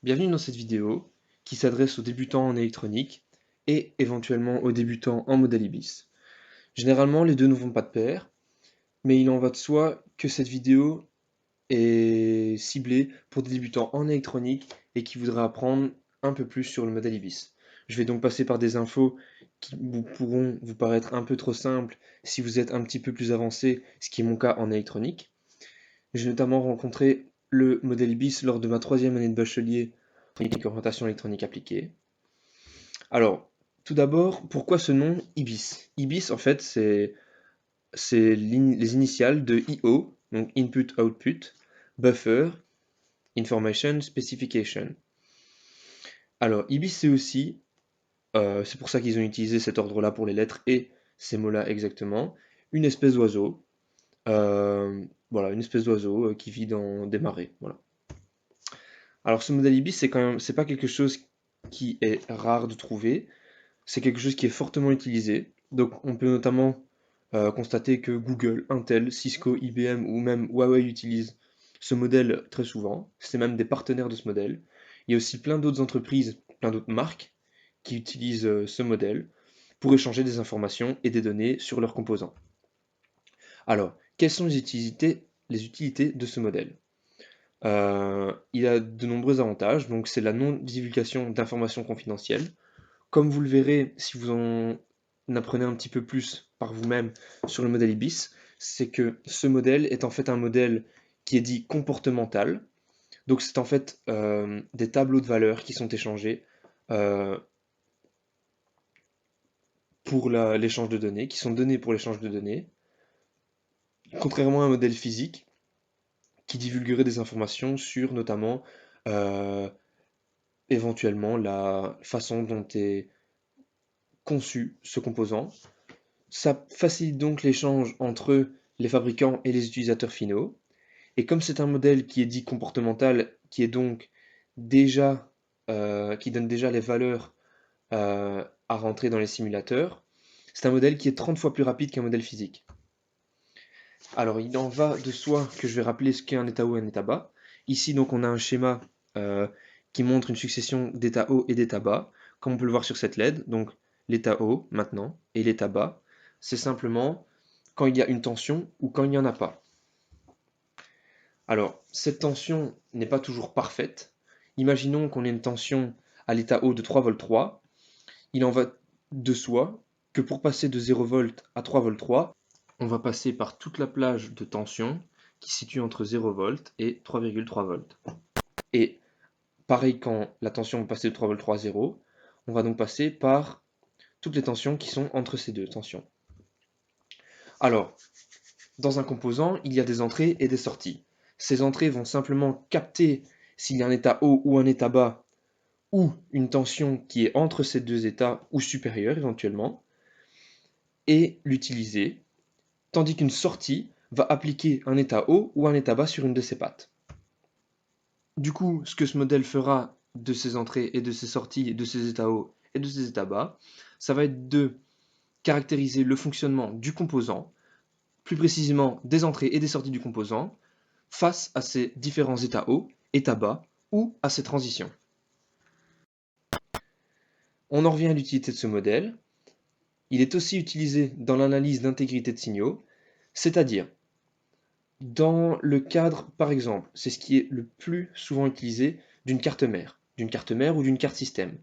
Bienvenue dans cette vidéo qui s'adresse aux débutants en électronique et éventuellement aux débutants en modèle IBIS. Généralement, les deux ne vont pas de pair, mais il en va de soi que cette vidéo est ciblée pour des débutants en électronique et qui voudraient apprendre un peu plus sur le modèle IBIS. Je vais donc passer par des infos qui pourront vous paraître un peu trop simples si vous êtes un petit peu plus avancé, ce qui est mon cas en électronique. J'ai notamment rencontré le modèle IBIS lors de ma troisième année de bachelier en orientation électronique appliquée. Alors, tout d'abord, pourquoi ce nom IBIS? IBIS, en fait, c'est les initiales de IO, donc Input Output, Buffer, Information Specification. Alors, IBIS, c'est aussi, c'est pour ça qu'ils ont utilisé cet ordre-là pour les lettres et ces mots-là exactement, une espèce d'oiseau. Voilà, une espèce d'oiseau qui vit dans des marais. Voilà. Alors, ce modèle IBIS, c'est pas quelque chose qui est rare de trouver. C'est quelque chose qui est fortement utilisé. Donc on peut notamment constater que Google, Intel, Cisco, IBM ou même Huawei utilisent ce modèle très souvent. C'est même des partenaires de ce modèle. Il y a aussi plein d'autres entreprises, plein d'autres marques qui utilisent ce modèle pour échanger des informations et des données sur leurs composants. Alors, quelles sont les utilités de ce modèle? Il a de nombreux avantages, donc c'est la non-divulgation d'informations confidentielles. Comme vous le verrez, si vous en apprenez un petit peu plus par vous-même sur le modèle IBIS, c'est que ce modèle est en fait un modèle qui est dit comportemental. Donc c'est en fait des tableaux de valeurs qui sont échangés euh, pour l'échange de données, qui sont donnés pour l'échange de données, contrairement à un modèle physique qui divulguerait des informations sur notamment euh, éventuellement la façon dont est conçu ce composant. Ça facilite donc l'échange entre les fabricants et les utilisateurs finaux. Et comme c'est un modèle qui est dit comportemental, qui est donc déjà, qui donne déjà les valeurs à rentrer dans les simulateurs, c'est un modèle qui est 30 fois plus rapide qu'un modèle physique. Alors il en va de soi que je vais rappeler ce qu'est un état haut et un état bas. Ici donc on a un schéma qui montre une succession d'états hauts et d'états bas, comme on peut le voir sur cette LED. Donc l'état haut maintenant et l'état bas, c'est simplement quand il y a une tension ou quand il n'y en a pas. Alors cette tension n'est pas toujours parfaite. Imaginons qu'on ait une tension à l'état haut de 3 V3. Il en va de soi que pour passer de 0 V à 3 V3, on va passer par toute la plage de tension qui se situe entre 0 V et 3,3 V. Et pareil quand la tension va passer de 3 V3 à 0, on va donc passer par toutes les tensions qui sont entre ces deux tensions. Alors, dans un composant, il y a des entrées et des sorties. Ces entrées vont simplement capter s'il y a un état haut ou un état bas, ou une tension qui est entre ces deux états ou supérieure éventuellement, et l'utiliser, tandis qu'une sortie va appliquer un état haut ou un état bas sur une de ses pattes. Du coup, ce que ce modèle fera de ses entrées et de ses sorties, de ses états hauts et de ses états bas, ça va être de caractériser le fonctionnement du composant, plus précisément des entrées et des sorties du composant, face à ces différents états hauts, états bas ou à ces transitions. On en revient à l'utilité de ce modèle. Il est aussi utilisé dans l'analyse d'intégrité de signaux, c'est-à-dire dans le cadre, par exemple, c'est ce qui est le plus souvent utilisé d'une carte mère ou d'une carte système.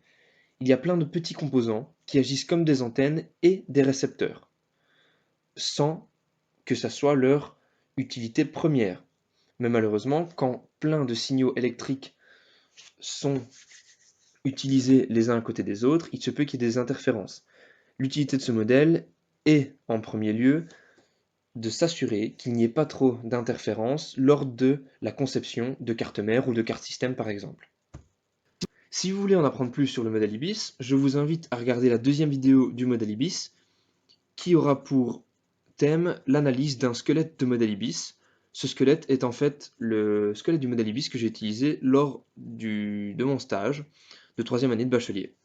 Il y a plein de petits composants qui agissent comme des antennes et des récepteurs, sans que ça soit leur utilité première. Mais malheureusement, quand plein de signaux électriques sont utilisés les uns à côté des autres, il se peut qu'il y ait des interférences. L'utilité de ce modèle est, en premier lieu, de s'assurer qu'il n'y ait pas trop d'interférences lors de la conception de cartes mères ou de cartes système par exemple. Si vous voulez en apprendre plus sur le modèle IBIS, je vous invite à regarder la deuxième vidéo du modèle IBIS qui aura pour thème l'analyse d'un squelette de modèle IBIS. Ce squelette est en fait le squelette du modèle IBIS que j'ai utilisé lors de mon stage de troisième année de bachelier.